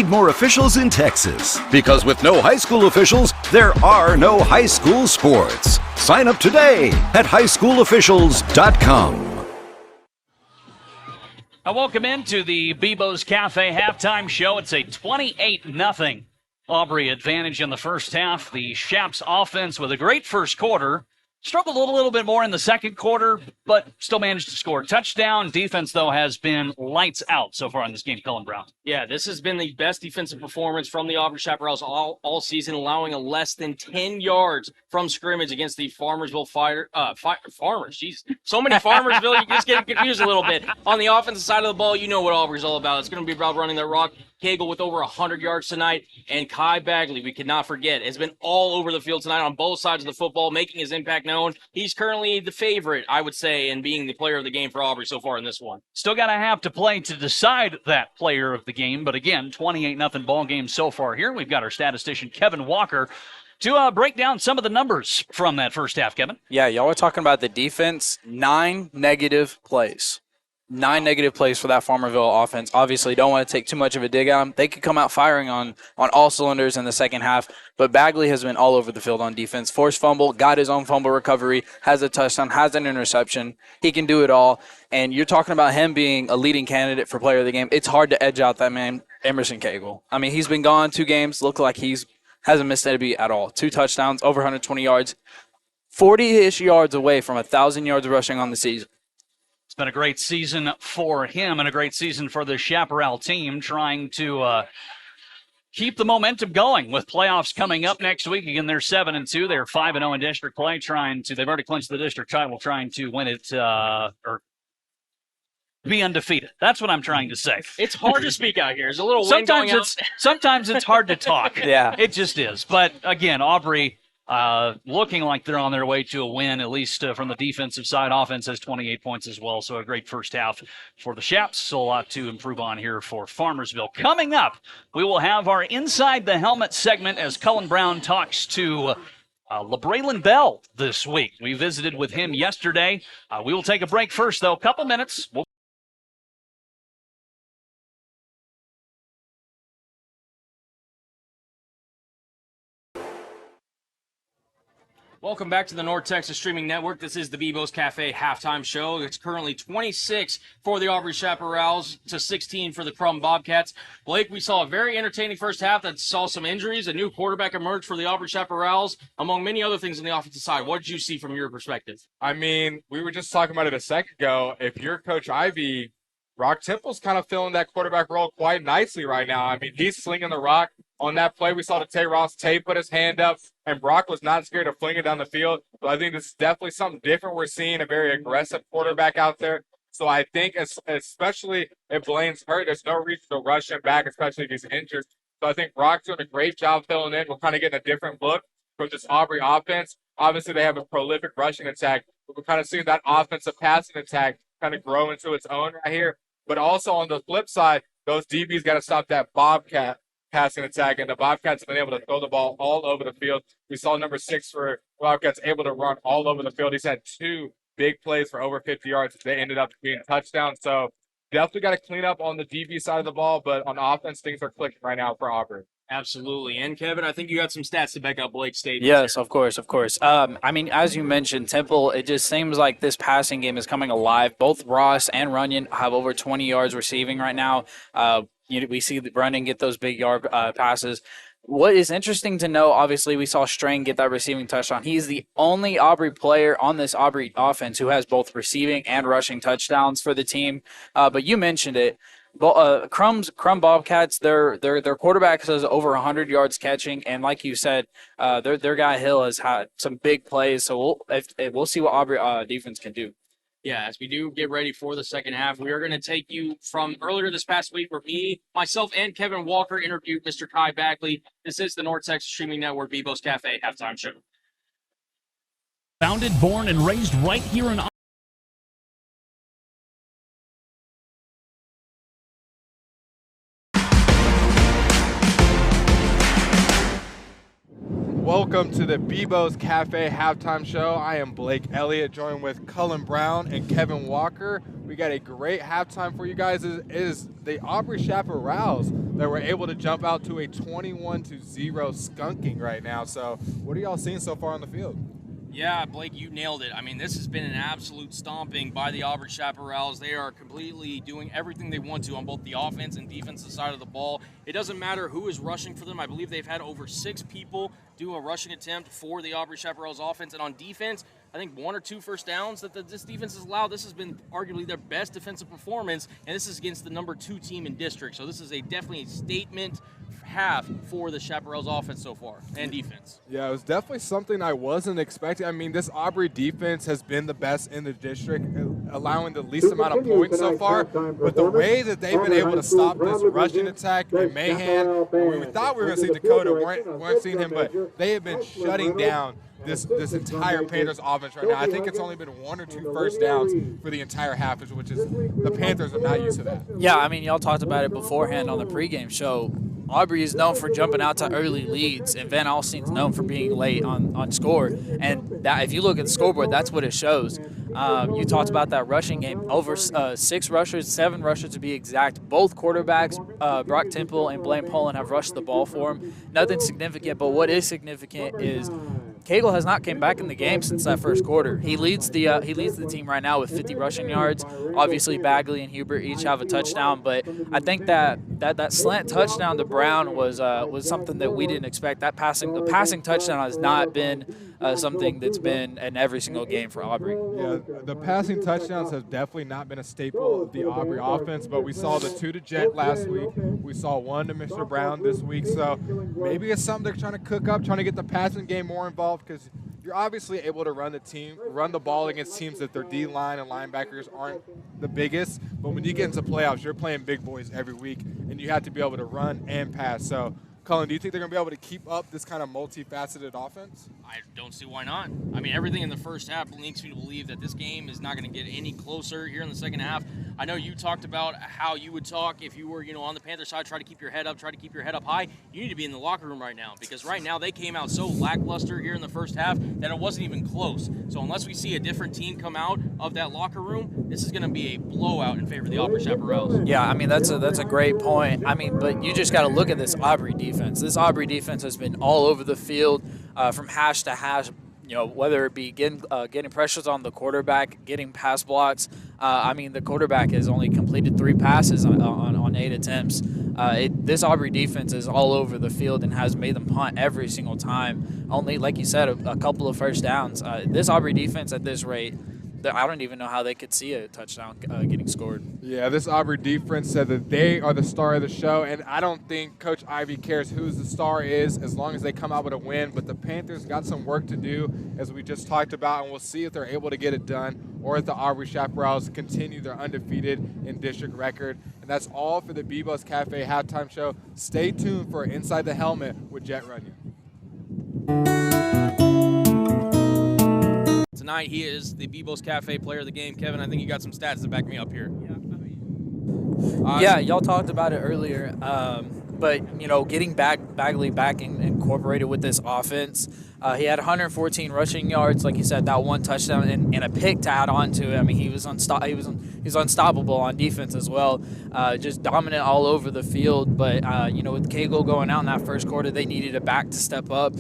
Need more officials in Texas. Because with no high school officials, there are no high school sports. Sign up today at highschoolofficials.com. Now, welcome into the Bebo's Cafe halftime show. It's a 28-0 Aubrey advantage in the first half. The Shaps offense with a great first quarter. Struggled a little bit more in the second quarter, but still managed to score a touchdown. Defense, though, has been lights out so far in this game, Cullen Brown. Yeah, this has been the best defensive performance from the Auburn Chaparrals all season, allowing a less than 10 yards from scrimmage against the Farmersville Farmers. Jeez, so many Farmersville, you just get confused a little bit. On the offensive side of the ball, you know what Auburn's all about. It's going to be about running that rock. Cagle with over 100 yards tonight, and Kai Bagley, we cannot forget, has been all over the field tonight on both sides of the football, making his impact known. He's currently the favorite, I would say, in being the player of the game for Aubrey so far in this one. Still got to have to play to decide that player of the game, but again, 28-0 ball game so far here. We've got our statistician, Kevin Walker, to break down some of the numbers from that first half, Kevin. Yeah, y'all are talking about the defense. 9 negative plays. 9 negative plays for that Farmerville offense. Obviously, don't want to take too much of a dig at them. They could come out firing on all cylinders in the second half, but Bagley has been all over the field on defense. Forced fumble, got his own fumble recovery, has a touchdown, has an interception. He can do it all, and you're talking about him being a leading candidate for player of the game. It's hard to edge out that man, Emerson Cagle. I mean, he's been gone 2 games, look like hasn't missed a beat at all. 2 touchdowns, over 120 yards, 40-ish yards away from 1,000 yards rushing on the season. It's been a great season for him and a great season for the Chaparral team, trying to keep the momentum going with playoffs coming up next week. Again, they're 7-2. They're 5-0 in district play, they've already clinched the district title, trying to win it or be undefeated. That's what I'm trying to say. It's hard to speak out here. There's a little wind going out. Sometimes it's hard to talk. Yeah. It just is. But again, Aubrey looking like they're on their way to a win, at least from the defensive side. Offense has 28 points as well, so a great first half for the Shaps. So a lot to improve on here for Farmersville. Coming up, we will have our Inside the Helmet segment as Cullen Brown talks to LeBraylon Bell this week. We visited with him yesterday. We will take a break first, though. Couple minutes. Welcome back to the North Texas Streaming Network. This is the Bebo's Cafe halftime show. It's currently 26 for the Aubrey Chaparrals to 16 for the Crum Bobcats. Blake, we saw a very entertaining first half that saw some injuries. A new quarterback emerged for the Aubrey Chaparrals, among many other things on the offensive side. What did you see from your perspective? I mean, we were just talking about it a second ago. If you're Coach Ivy, Rock Temple's kind of filling that quarterback role quite nicely right now. I mean, he's slinging the rock. On that play, we saw the Tay Ross. Tay put his hand up, and Brock was not scared to fling it down the field. So I think this is definitely something different. We're seeing a very aggressive quarterback out there. So I think, especially if Blaine's hurt, there's no reason to rush him back, especially if he's injured. So I think Brock's doing a great job filling in. We're kind of getting a different look from this Aubrey offense. Obviously, they have a prolific rushing attack, but we're kind of seeing that offensive passing attack kind of grow into its own right here. But also on the flip side, those DBs got to stop that Bobcat passing attack, and the Bobcats have been able to throw the ball all over the field. We saw number 6 for Bobcats able to run all over the field. He's had 2 big plays for over 50 yards. They ended up being touchdowns. So definitely got to clean up on the DB side of the ball, but on offense, things are clicking right now for Auburn. Absolutely. And, Kevin, I think you got some stats to back up Blake's statement. Yes, of course. I mean, as you mentioned, Temple, it just seems like this passing game is coming alive. Both Ross and Runyon have over 20 yards receiving right now. We see Runyon get those big yard passes. What is interesting to know, obviously, we saw Strang get that receiving touchdown. He's the only Aubrey player on this Aubrey offense who has both receiving and rushing touchdowns for the team. But you mentioned it. Crum Bobcats, their quarterback has over 100 yards catching, and like you said, their guy Hill has had some big plays. So we'll see what Aubrey defense can do. Yeah, as we do get ready for the second half, we are going to take you from earlier this past week where myself, and Kevin Walker interviewed Mr. Kai Bagley. This is the North Texas Streaming Network Bebo's Cafe halftime show. Founded, born, and raised right here in Welcome to the Bebo's Cafe halftime show. I am Blake Elliott, joined with Cullen Brown and Kevin Walker. we got a great halftime for you guys. Is the Aubrey Chaparrals that were able to jump out to a 21-0 skunking right now. So what are y'all seeing so far on the field? Yeah, Blake, you nailed it. I mean, this has been an absolute stomping by the Auburn Chaparrals. They are completely doing everything they want to on both the offense and defensive side of the ball. It doesn't matter who is rushing for them. I believe they've had over 6 people do a rushing attempt for the Auburn Chaparrals offense. And on defense, I think 1 or 2 first downs that this defense has allowed. This has been arguably their best defensive performance, and this is against the number 2 team in district. So this is definitely a statement half for the Chaparrals offense so far and defense. Yeah, it was definitely something I wasn't expecting. I mean, this Aubrey defense has been the best in the district, allowing the least amount of points so far. But the way that they've been able to stop this rushing attack in Mahan, we thought we were going to see Dakota, weren't seeing him, but they have been shutting down this entire Panthers offense right now. I think it's only been 1 or 2 first downs for the entire half, which is the Panthers are not used to that. Yeah, I mean, y'all talked about it beforehand on the pregame show. Aubrey is known for jumping out to early leads, and Van Alstyne's known for being late on score. And that, if you look at the scoreboard, that's what it shows. You talked about that rushing game. Over 6 rushers, 7 rushers to be exact. Both quarterbacks, Brock Temple and Blaine Poland, have rushed the ball for him. Nothing significant, but what is significant is Cagle has not came back in the game since that first quarter. He leads the team right now with 50 rushing yards. Obviously, Bagley and Hubert each have a touchdown, but I think that slant touchdown to Brown was something that we didn't expect. The passing touchdown has not been something that's been in every single game for Aubrey. Yeah, the passing touchdowns have definitely not been a staple of the Aubrey offense, but we saw the 2 to Jet last week. We saw 1 to Mr. Brown this week, so maybe it's something they're trying to cook up, trying to get the passing game more involved, because you're obviously able to run the ball against teams that their D-line and linebackers aren't the biggest, but when you get into playoffs, you're playing big boys every week, and you have to be able to run and pass. So, Cullen, do you think they're going to be able to keep up this kind of multifaceted offense? I don't see why not. I mean, everything in the first half makes me believe that this game is not going to get any closer here in the second half. I know you talked about how you would talk if you were, on the Panther side, try to keep your head up, high. You need to be in the locker room right now, because right now they came out so lackluster here in the first half that it wasn't even close. So unless we see a different team come out of that locker room, this is going to be a blowout in favor of the Aubrey Chaparrals. Yeah, I mean, that's a great point. I mean, but you just got to look at this Aubrey defense. This Aubrey defense has been all over the field from hash to hash, whether it be getting pressures on the quarterback, getting pass blocks. I mean, the quarterback has only completed 3 passes on 8 attempts. This Aubrey defense is all over the field and has made them punt every single time. Only, like you said, a couple of first downs. This Aubrey defense at this rate, I don't even know how they could see a touchdown getting scored. Yeah, this Aubrey defense said that they are the star of the show, and I don't think Coach Ivey cares who the star is as long as they come out with a win. But the Panthers got some work to do, as we just talked about, and we'll see if they're able to get it done or if the Aubrey Chaparrals continue their undefeated in district record. And that's all for the Bebo's Cafe halftime show. Stay tuned for Inside the Helmet with Jet Runyon. Tonight, he is the Bebo's Cafe player of the game. Kevin, I think you got some stats to back me up here. Yeah, y'all talked about it earlier. But, getting Bagley back incorporated with this offense, he had 114 rushing yards, like you said, that 1 touchdown and a pick to add on to it. I mean, he was unstoppable on defense as well, just dominant all over the field. But, with Cagle going out in that first quarter, they needed a back to step up.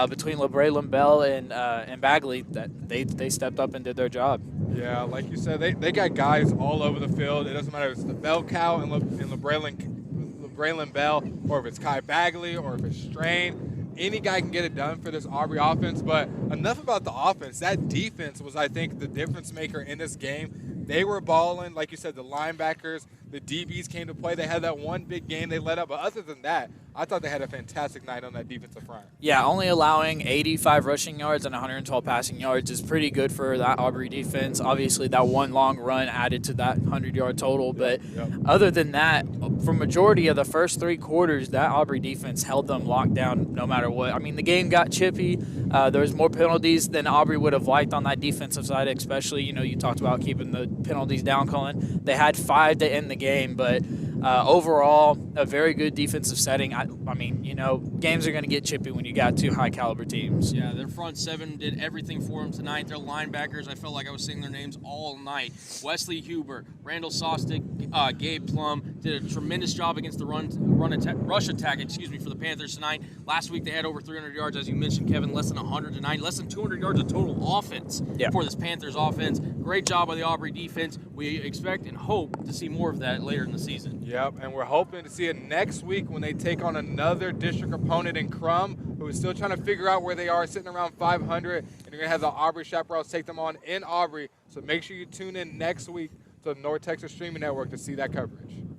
Between LeBraylon Bell and Bagley, that they stepped up and did their job. Yeah, like you said, they got guys all over the field. It doesn't matter if it's the Bell Cow and LeBraylon Bell, or if it's Kai Bagley, or if it's Strain. Any guy can get it done for this Aubrey offense. But enough about the offense. That defense was, I think, the difference maker in this game. They were balling. Like you said, the linebackers, the DBs came to play. They had that one big game they let up. But other than that, I thought they had a fantastic night on that defensive front. Yeah, only allowing 85 rushing yards and 112 passing yards is pretty good for that Aubrey defense. Obviously, that 1 long run added to that 100-yard total. But other than that, for majority of the first 3 quarters, that Aubrey defense held them locked down no matter what. I mean, the game got chippy. There was more penalties than Aubrey would have liked on that defensive side, especially, you talked about keeping the penalties down, Colin. They had 5 to end the game, but Overall, a very good defensive setting. I mean, you know, games are going to get chippy when you got two high caliber teams. Yeah, their front seven did everything for them tonight. Their linebackers, I felt like I was saying their names all night. Wesley Huber, Randall Sostek, Gabe Plum did a tremendous job against the rush attack, for the Panthers tonight. Last week they had over 300 yards, as you mentioned, Kevin, less than 100 tonight, less than 200 yards of total offense for this Panthers offense. Great job by the Aubrey defense. We expect and hope to see more of that later in the season. Yep, and we're hoping to see it next week when they take on another district opponent in Crum, who is still trying to figure out where they are, sitting around 500, and you're going to have the Aubrey Chaparrals take them on in Aubrey. So make sure you tune in next week to the North Texas Streaming Network to see that coverage. And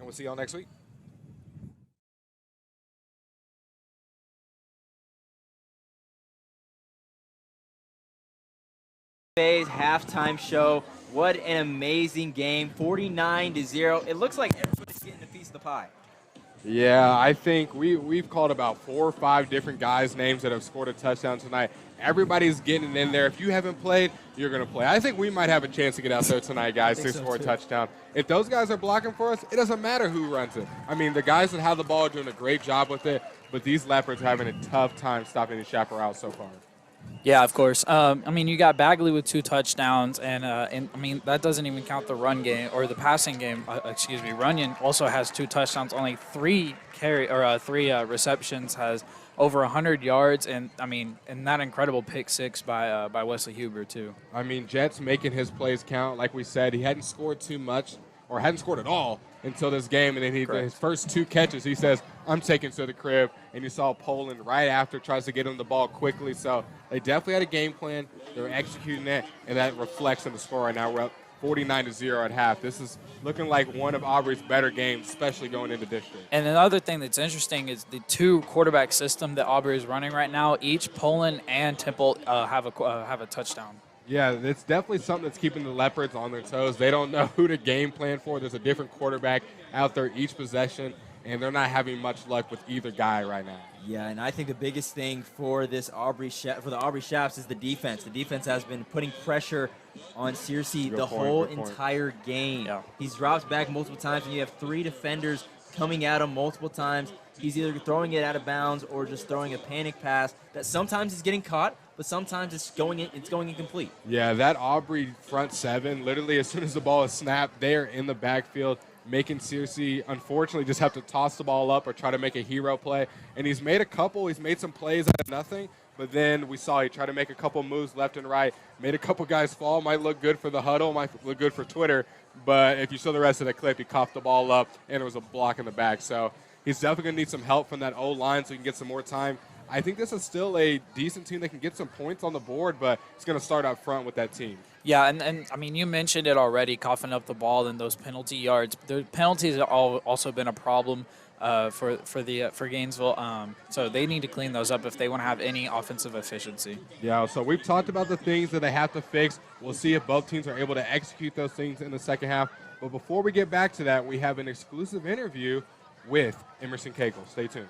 we'll see y'all next week. Today's halftime show. What an amazing game. 49-0. It looks like everybody's getting a piece of the pie. Yeah, I think we've called about 4 or 5 different guys' names that have scored a touchdown tonight. Everybody's getting in there. If you haven't played, you're going to play. I think we might have a chance to get out there tonight, guys, to score a touchdown. If those guys are blocking for us, it doesn't matter who runs it. I mean, the guys that have the ball are doing a great job with it, but these Leopards are having a tough time stopping the Chaparrals so far. Yeah, of course. I mean, you got Bagley with 2 touchdowns, and I mean that doesn't even count the run game or the passing game. Runyon also has 2 touchdowns, only 3 receptions, has over 100 yards, and I mean, and that incredible pick 6 by Wesley Huber too. I mean, Jet's making his plays count. Like we said, he hadn't scored too much or hadn't scored at all until this game, and then his first 2 catches, he says, I'm taking to the crib, and you saw Poland right after tries to get him the ball quickly. So they definitely had a game plan. They're executing it, and that reflects in the score right now. We're up 49-0 at half. This is looking like one of Aubrey's better games, especially going into district. And another thing that's interesting is the 2 quarterback system that Aubrey is running right now. Each Poland and Temple have a touchdown. Yeah, it's definitely something that's keeping the Leopards on their toes. They don't know who to game plan for. There's a different quarterback out there each possession, and they're not having much luck with either guy right now. Yeah, and I think the biggest thing for the Aubrey Chaps is the defense. The defense has been putting pressure on Searcy the whole entire game. Yeah. He's dropped back multiple times, and you have 3 defenders coming at him multiple times. He's either throwing it out of bounds or just throwing a panic pass that sometimes he's getting caught, but sometimes it's going incomplete. Yeah, that Aubrey front 7, literally as soon as the ball is snapped, they are in the backfield, making Searcy, unfortunately, just have to toss the ball up or try to make a hero play. And he's made some plays out of nothing, but then we saw he tried to make a couple moves left and right, made a couple guys fall, might look good for the huddle, might look good for Twitter, but if you saw the rest of the clip, he coughed the ball up, and it was a block in the back. So he's definitely going to need some help from that O-line so he can get some more time. I think this is still a decent team that can get some points on the board, but it's going to start up front with that team. Yeah, and I mean, you mentioned it already, coughing up the ball and those penalty yards. The penalties have also been a problem for Gainesville. So they need to clean those up if they want to have any offensive efficiency. Yeah, so we've talked about the things that they have to fix. We'll see if both teams are able to execute those things in the second half. But before we get back to that, we have an exclusive interview with Emerson Cagle. Stay tuned.